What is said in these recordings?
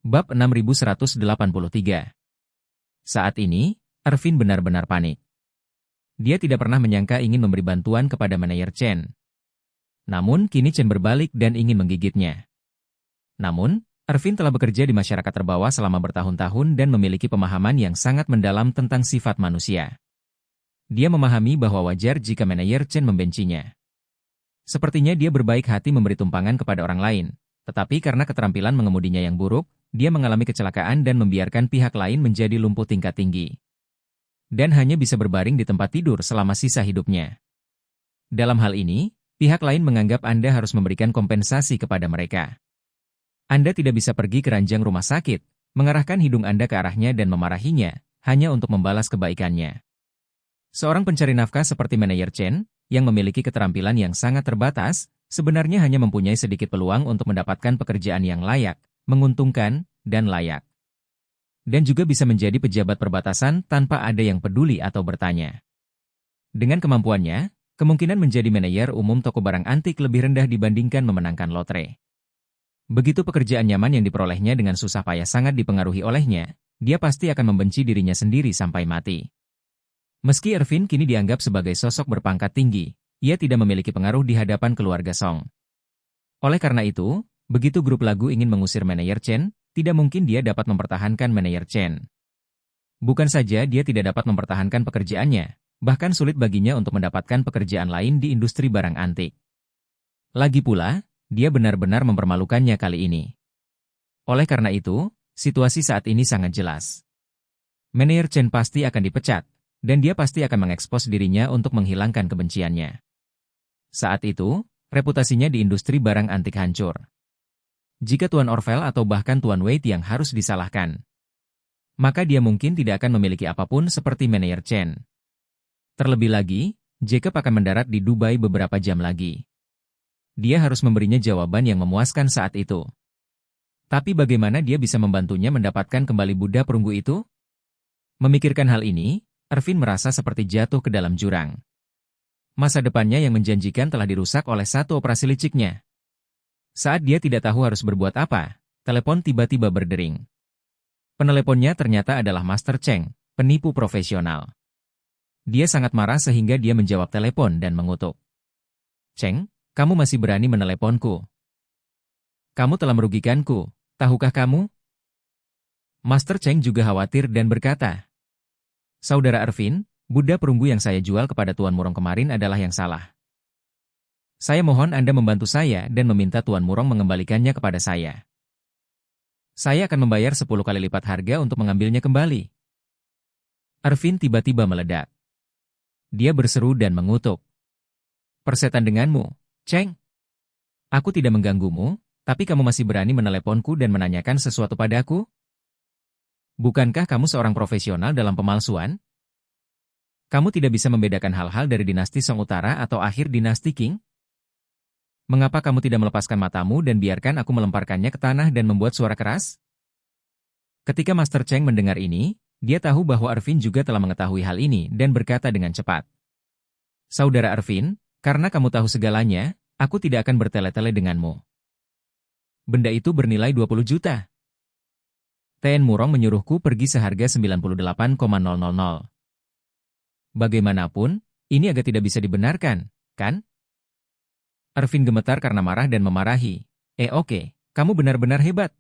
Bab 6183. Saat ini, Ervin benar-benar panik. Dia tidak pernah menyangka ingin memberi bantuan kepada manajer Chen. Namun, kini Chen berbalik dan ingin menggigitnya. Namun, Ervin telah bekerja di masyarakat terbawah selama bertahun-tahun dan memiliki pemahaman yang sangat mendalam tentang sifat manusia. Dia memahami bahwa wajar jika manajer Chen membencinya. Sepertinya dia berbaik hati memberi tumpangan kepada orang lain, tetapi karena keterampilan mengemudinya yang buruk, dia mengalami kecelakaan dan membiarkan pihak lain menjadi lumpuh tingkat tinggi. Dan hanya bisa berbaring di tempat tidur selama sisa hidupnya. Dalam hal ini, pihak lain menganggap Anda harus memberikan kompensasi kepada mereka. Anda tidak bisa pergi ke ranjang rumah sakit, mengarahkan hidung Anda ke arahnya dan memarahinya, hanya untuk membalas kebaikannya. Seorang pencari nafkah seperti manajer Chen, yang memiliki keterampilan yang sangat terbatas, sebenarnya hanya mempunyai sedikit peluang untuk mendapatkan pekerjaan yang layak, menguntungkan, dan layak. Dan juga bisa menjadi pejabat perbatasan tanpa ada yang peduli atau bertanya. Dengan kemampuannya, kemungkinan menjadi manajer umum toko barang antik lebih rendah dibandingkan memenangkan lotre. Begitu pekerjaan nyaman yang diperolehnya dengan susah payah sangat dipengaruhi olehnya, dia pasti akan membenci dirinya sendiri sampai mati. Meski Ervin kini dianggap sebagai sosok berpangkat tinggi, ia tidak memiliki pengaruh di hadapan keluarga Song. Oleh karena itu, begitu grup lagu ingin mengusir manajer Chen, tidak mungkin dia dapat mempertahankan manajer Chen. Bukan saja dia tidak dapat mempertahankan pekerjaannya, bahkan sulit baginya untuk mendapatkan pekerjaan lain di industri barang antik. Lagi pula, dia benar-benar mempermalukannya kali ini. Oleh karena itu, situasi saat ini sangat jelas. Manajer Chen pasti akan dipecat, dan dia pasti akan mengekspos dirinya untuk menghilangkan kebenciannya. Saat itu, reputasinya di industri barang antik hancur. Jika Tuan Orvel atau bahkan Tuan Wade yang harus disalahkan, maka dia mungkin tidak akan memiliki apapun seperti manajer Chen. Terlebih lagi, Jacob akan mendarat di Dubai beberapa jam lagi. Dia harus memberinya jawaban yang memuaskan saat itu. Tapi bagaimana dia bisa membantunya mendapatkan kembali Buddha perunggu itu? Memikirkan hal ini, Ervin merasa seperti jatuh ke dalam jurang. Masa depannya yang menjanjikan telah dirusak oleh satu operasi liciknya. Saat dia tidak tahu harus berbuat apa, telepon tiba-tiba berdering. Peneleponnya ternyata adalah Master Cheng, penipu profesional. Dia sangat marah sehingga dia menjawab telepon dan mengutuk. "Cheng, kamu masih berani meneleponku? Kamu telah merugikanku, tahukah kamu?" Master Cheng juga khawatir dan berkata, "Saudara Ervin, Buddha perunggu yang saya jual kepada Tuan Murong kemarin adalah yang salah. Saya mohon Anda membantu saya dan meminta Tuan Murong mengembalikannya kepada saya. Saya akan membayar 10 kali lipat harga untuk mengambilnya kembali." Ervin tiba-tiba meledak. Dia berseru dan mengutuk. "Persetan denganmu, Cheng. Aku tidak mengganggumu, tapi kamu masih berani meneleponku dan menanyakan sesuatu padaku? Bukankah kamu seorang profesional dalam pemalsuan? Kamu tidak bisa membedakan hal-hal dari dinasti Song Utara atau akhir dinasti Qing? Mengapa kamu tidak melepaskan matamu dan biarkan aku melemparkannya ke tanah dan membuat suara keras?" Ketika Master Cheng mendengar ini, dia tahu bahwa Ervin juga telah mengetahui hal ini dan berkata dengan cepat, "Saudara Ervin, karena kamu tahu segalanya, aku tidak akan bertele-tele denganmu. Benda itu bernilai 20 juta. Tuan Murong menyuruhku pergi seharga 98,000. Bagaimanapun, ini agak tidak bisa dibenarkan, kan?" Ervin gemetar karena marah dan memarahi. Oke, kamu benar-benar hebat.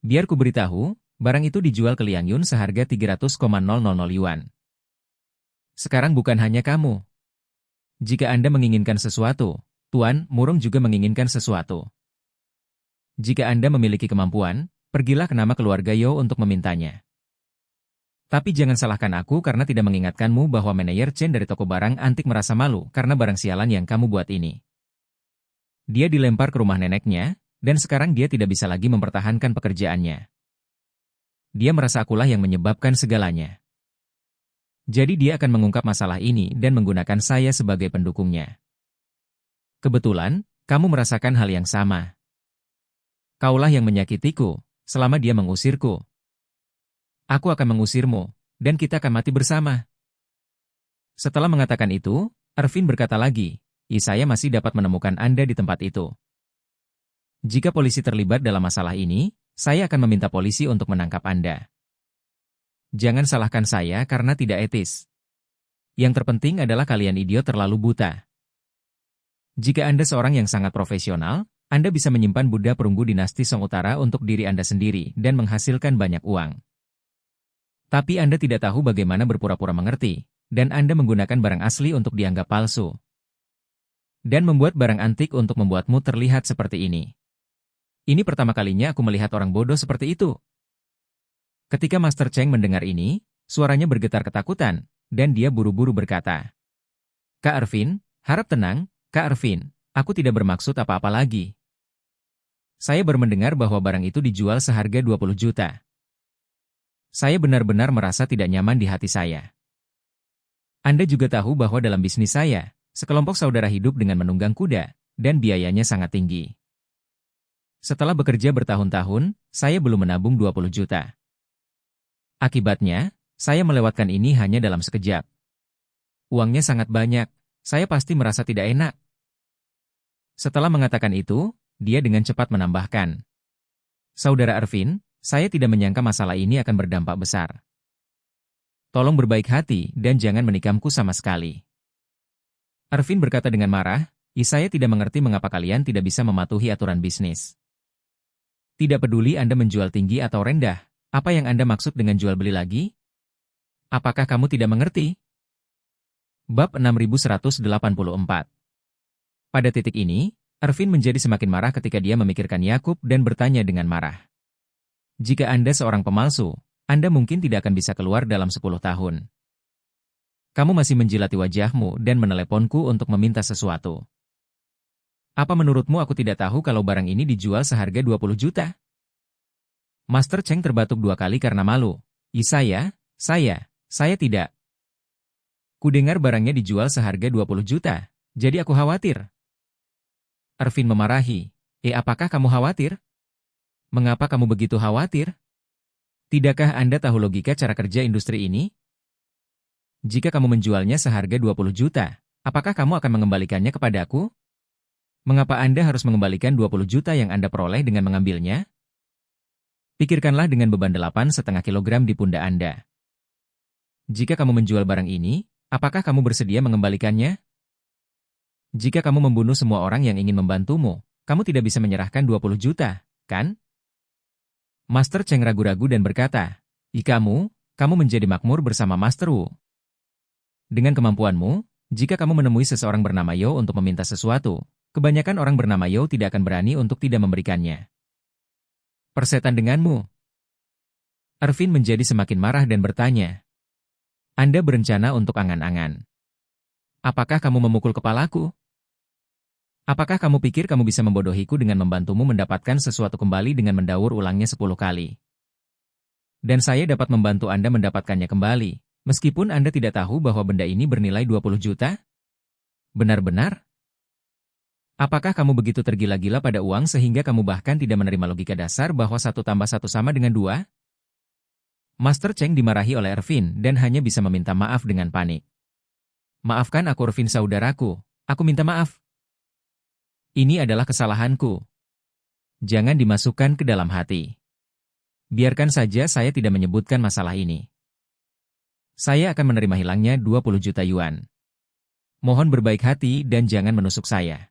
Biar ku beritahu, barang itu dijual ke Liang Yun seharga 300,000 yuan. Sekarang bukan hanya kamu. Jika Anda menginginkan sesuatu, Tuan Murong juga menginginkan sesuatu. Jika Anda memiliki kemampuan, pergilah ke nama keluarga Yo untuk memintanya. Tapi jangan salahkan aku karena tidak mengingatkanmu bahwa manajer Chen dari toko barang antik merasa malu karena barang sialan yang kamu buat ini. Dia dilempar ke rumah neneknya, dan sekarang dia tidak bisa lagi mempertahankan pekerjaannya. Dia merasa akulah yang menyebabkan segalanya. Jadi dia akan mengungkap masalah ini dan menggunakan saya sebagai pendukungnya. Kebetulan, kamu merasakan hal yang sama. Kaulah yang menyakitiku, selama dia mengusirku. Aku akan mengusirmu, dan kita akan mati bersama." Setelah mengatakan itu, Ervin berkata lagi, "Saya masih dapat menemukan Anda di tempat itu. Jika polisi terlibat dalam masalah ini, saya akan meminta polisi untuk menangkap Anda. Jangan salahkan saya karena tidak etis. Yang terpenting adalah kalian idiot terlalu buta. Jika Anda seorang yang sangat profesional, Anda bisa menyimpan Buddha perunggu dinasti Song Utara untuk diri Anda sendiri dan menghasilkan banyak uang. Tapi Anda tidak tahu bagaimana berpura-pura mengerti, dan Anda menggunakan barang asli untuk dianggap palsu. Dan membuat barang antik untuk membuatmu terlihat seperti ini. Ini pertama kalinya aku melihat orang bodoh seperti itu. Ketika Master Cheng mendengar ini, suaranya bergetar ketakutan, dan dia buru-buru berkata, "Kak Ervin, harap tenang, Kak Ervin, aku tidak bermaksud apa-apa lagi. Saya baru mendengar bahwa barang itu dijual seharga 20 juta. Saya benar-benar merasa tidak nyaman di hati saya. Anda juga tahu bahwa dalam bisnis saya, sekelompok saudara hidup dengan menunggang kuda, dan biayanya sangat tinggi. Setelah bekerja bertahun-tahun, saya belum menabung 20 juta. Akibatnya, saya melewatkan ini hanya dalam sekejap. Uangnya sangat banyak, saya pasti merasa tidak enak." Setelah mengatakan itu, dia dengan cepat menambahkan, "Saudara Ervin, saya tidak menyangka masalah ini akan berdampak besar. Tolong berbaik hati dan jangan menikamku sama sekali." Ervin berkata dengan marah, saya tidak mengerti mengapa kalian tidak bisa mematuhi aturan bisnis. Tidak peduli Anda menjual tinggi atau rendah, apa yang Anda maksud dengan jual beli lagi? Apakah kamu tidak mengerti?" Bab 6184. Pada titik ini, Ervin menjadi semakin marah ketika dia memikirkan Yakub dan bertanya dengan marah. "Jika Anda seorang pemalsu, Anda mungkin tidak akan bisa keluar dalam 10 tahun. Kamu masih menjilati wajahmu dan meneleponku untuk meminta sesuatu. Apa menurutmu aku tidak tahu kalau barang ini dijual seharga 20 juta? Master Cheng terbatuk 2 kali karena malu. Saya tidak. Kudengar barangnya dijual seharga 20 juta, jadi aku khawatir." Ervin memarahi, apakah kamu khawatir? Mengapa kamu begitu khawatir? Tidakkah Anda tahu logika cara kerja industri ini? Jika kamu menjualnya seharga 20 juta, apakah kamu akan mengembalikannya kepadaku? Mengapa Anda harus mengembalikan 20 juta yang Anda peroleh dengan mengambilnya? Pikirkanlah dengan beban 8,5 kilogram di pundak Anda. Jika kamu menjual barang ini, apakah kamu bersedia mengembalikannya? Jika kamu membunuh semua orang yang ingin membantumu, kamu tidak bisa menyerahkan 20 juta, kan? Master Cheng ragu-ragu dan berkata, kamu menjadi makmur bersama Master Wu. Dengan kemampuanmu, jika kamu menemui seseorang bernama Yo untuk meminta sesuatu, kebanyakan orang bernama Yo tidak akan berani untuk tidak memberikannya. Persetan denganmu. Ervin menjadi semakin marah dan bertanya, "Anda berencana untuk angan-angan. Apakah kamu memukul kepalaku? Apakah kamu pikir kamu bisa membodohiku dengan membantumu mendapatkan sesuatu kembali dengan mendaur ulangnya 10 kali? Dan saya dapat membantu Anda mendapatkannya kembali, meskipun Anda tidak tahu bahwa benda ini bernilai 20 juta? Benar-benar? Apakah kamu begitu tergila-gila pada uang sehingga kamu bahkan tidak menerima logika dasar bahwa 1 tambah 1 sama dengan 2? Master Cheng dimarahi oleh Ervin dan hanya bisa meminta maaf dengan panik. "Maafkan aku Ervin saudaraku, aku minta maaf. Ini adalah kesalahanku. Jangan dimasukkan ke dalam hati. Biarkan saja saya tidak menyebutkan masalah ini. Saya akan menerima hilangnya 20 juta yuan. Mohon berbaik hati dan jangan menusuk saya.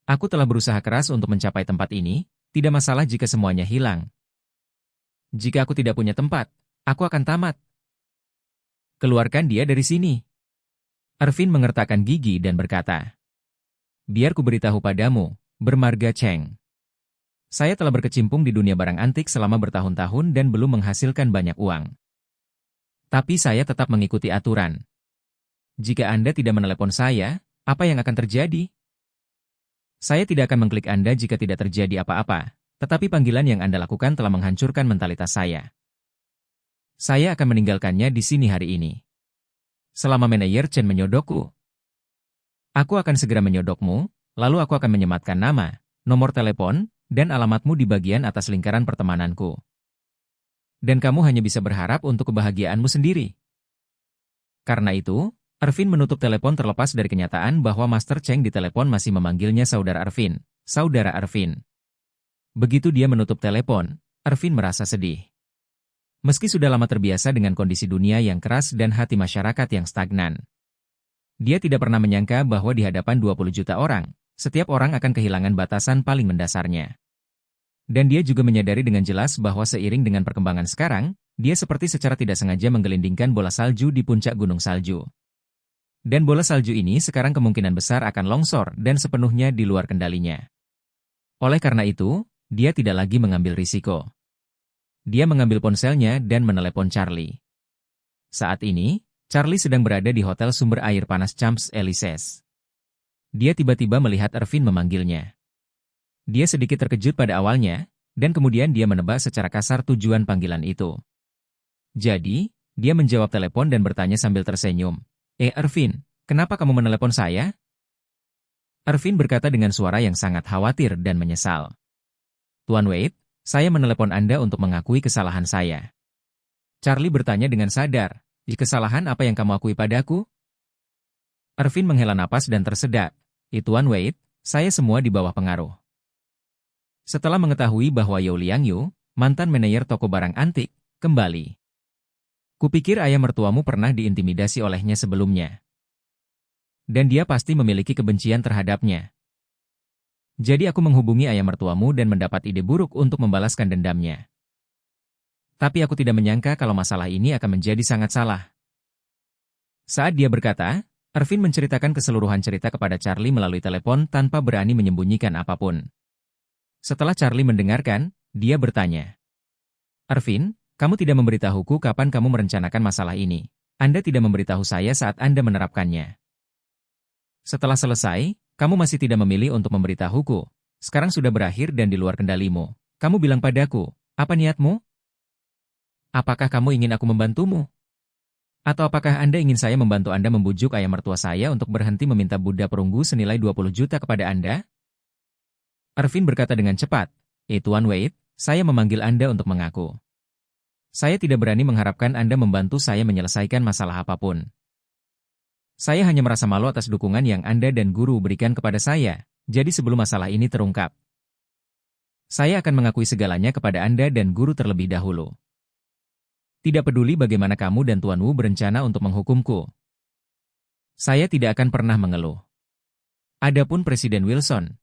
Aku telah berusaha keras untuk mencapai tempat ini, tidak masalah jika semuanya hilang. Jika aku tidak punya tempat, aku akan tamat. Keluarkan dia dari sini." Ervin mengertakkan gigi dan berkata, "Biar ku beritahu padamu, bermarga Cheng. Saya telah berkecimpung di dunia barang antik selama bertahun-tahun dan belum menghasilkan banyak uang. Tapi saya tetap mengikuti aturan. Jika Anda tidak menelepon saya, apa yang akan terjadi? Saya tidak akan mengklik Anda jika tidak terjadi apa-apa, tetapi panggilan yang Anda lakukan telah menghancurkan mentalitas saya. Saya akan meninggalkannya di sini hari ini. Selama manajer Chen menyodokku. Aku akan segera menyodokmu, lalu aku akan menyematkan nama, nomor telepon, dan alamatmu di bagian atas lingkaran pertemananku. Dan kamu hanya bisa berharap untuk kebahagiaanmu sendiri." Karena itu, Ervin menutup telepon terlepas dari kenyataan bahwa Master Cheng di telepon masih memanggilnya Saudara Ervin. Saudara Ervin. Begitu dia menutup telepon, Ervin merasa sedih. Meski sudah lama terbiasa dengan kondisi dunia yang keras dan hati masyarakat yang stagnan, dia tidak pernah menyangka bahwa di hadapan 20 juta orang, setiap orang akan kehilangan batasan paling mendasarnya. Dan dia juga menyadari dengan jelas bahwa seiring dengan perkembangan sekarang, dia seperti secara tidak sengaja menggelindingkan bola salju di puncak gunung salju. Dan bola salju ini sekarang kemungkinan besar akan longsor dan sepenuhnya di luar kendalinya. Oleh karena itu, dia tidak lagi mengambil risiko. Dia mengambil ponselnya dan menelepon Charlie. Saat ini, Charlie sedang berada di hotel sumber air panas Champs-Élysées. Dia tiba-tiba melihat Ervin memanggilnya. Dia sedikit terkejut pada awalnya, dan kemudian dia menebak secara kasar tujuan panggilan itu. Jadi, dia menjawab telepon dan bertanya sambil tersenyum. Ervin, kenapa kamu menelepon saya? Ervin berkata dengan suara yang sangat khawatir dan menyesal. Tuan Wade, saya menelepon Anda untuk mengakui kesalahan saya. Charlie bertanya dengan sadar, kesalahan apa yang kamu akui padaku? Ervin menghela napas dan tersedak. Tuan Wade, saya semua di bawah pengaruh. Setelah mengetahui bahwa Yao Liangyu, mantan manajer toko barang antik, kembali. Kupikir ayah mertuamu pernah diintimidasi olehnya sebelumnya. Dan dia pasti memiliki kebencian terhadapnya. Jadi aku menghubungi ayah mertuamu dan mendapat ide buruk untuk membalaskan dendamnya. Tapi aku tidak menyangka kalau masalah ini akan menjadi sangat salah. Saat dia berkata, Ervin menceritakan keseluruhan cerita kepada Charlie melalui telepon tanpa berani menyembunyikan apapun. Setelah Charlie mendengarkan, dia bertanya. Ervin, kamu tidak memberitahuku kapan kamu merencanakan masalah ini. Anda tidak memberitahu saya saat Anda menerapkannya. Setelah selesai, kamu masih tidak memilih untuk memberitahuku. Sekarang sudah berakhir dan di luar kendalimu. Kamu bilang padaku, apa niatmu? Apakah kamu ingin aku membantumu? Atau apakah Anda ingin saya membantu Anda membujuk ayah mertua saya untuk berhenti meminta Buddha perunggu senilai 20 juta kepada Anda? Ervin berkata dengan cepat, Tuan Wade, saya memanggil Anda untuk mengaku. Saya tidak berani mengharapkan Anda membantu saya menyelesaikan masalah apapun. Saya hanya merasa malu atas dukungan yang Anda dan guru berikan kepada saya, jadi sebelum masalah ini terungkap, saya akan mengakui segalanya kepada Anda dan guru terlebih dahulu. Tidak peduli bagaimana kamu dan Tuan Wu berencana untuk menghukumku. Saya tidak akan pernah mengeluh. Adapun Presiden Wilson,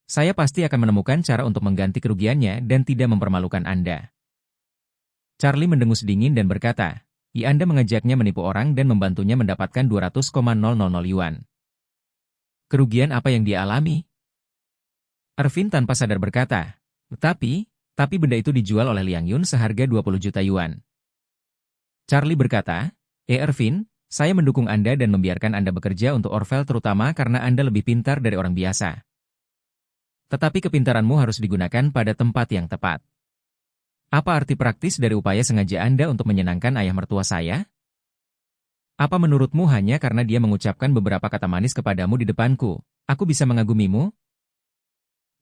saya pasti akan menemukan cara untuk mengganti kerugiannya dan tidak mempermalukan Anda. Charlie mendengus dingin dan berkata, Anda mengajaknya menipu orang dan membantunya mendapatkan 200,000 yuan. Kerugian apa yang dia alami? Ervin tanpa sadar berkata, tapi benda itu dijual oleh Liang Yun seharga 20 juta yuan. Charlie berkata, Ervin, saya mendukung Anda dan membiarkan Anda bekerja untuk Orvel terutama karena Anda lebih pintar dari orang biasa. Tetapi kepintaranmu harus digunakan pada tempat yang tepat. Apa arti praktis dari upaya sengaja Anda untuk menyenangkan ayah mertua saya? Apa menurutmu hanya karena dia mengucapkan beberapa kata manis kepadamu di depanku, aku bisa mengagumimu?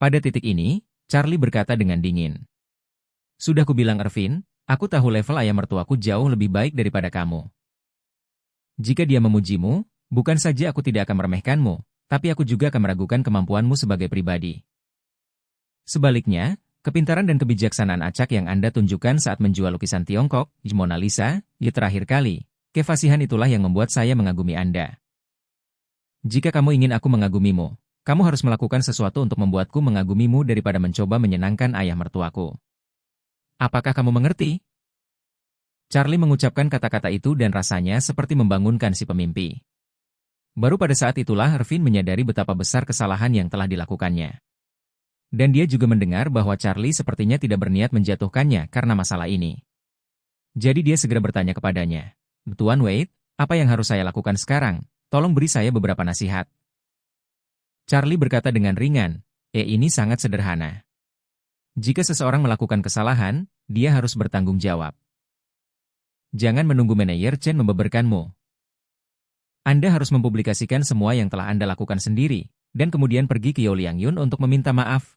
Pada titik ini, Charlie berkata dengan dingin. Sudah kubilang Ervin, aku tahu level ayah mertuaku jauh lebih baik daripada kamu. Jika dia memujimu, bukan saja aku tidak akan meremehkanmu, tapi aku juga akan meragukan kemampuanmu sebagai pribadi. Sebaliknya, kepintaran dan kebijaksanaan acak yang Anda tunjukkan saat menjual lukisan Tiongkok, Mona Lisa, terakhir kali, kefasihan itulah yang membuat saya mengagumi Anda. Jika kamu ingin aku mengagumimu, kamu harus melakukan sesuatu untuk membuatku mengagumimu daripada mencoba menyenangkan ayah mertuaku. Apakah kamu mengerti? Charlie mengucapkan kata-kata itu dan rasanya seperti membangunkan si pemimpi. Baru pada saat itulah Ervin menyadari betapa besar kesalahan yang telah dilakukannya. Dan dia juga mendengar bahwa Charlie sepertinya tidak berniat menjatuhkannya karena masalah ini. Jadi dia segera bertanya kepadanya, Tuan Wade, apa yang harus saya lakukan sekarang? Tolong beri saya beberapa nasihat. Charlie berkata dengan ringan, ini sangat sederhana. Jika seseorang melakukan kesalahan, dia harus bertanggung jawab. Jangan menunggu manajer Chen membeberkanmu. Anda harus mempublikasikan semua yang telah Anda lakukan sendiri, dan kemudian pergi ke Yao Liang Yun untuk meminta maaf.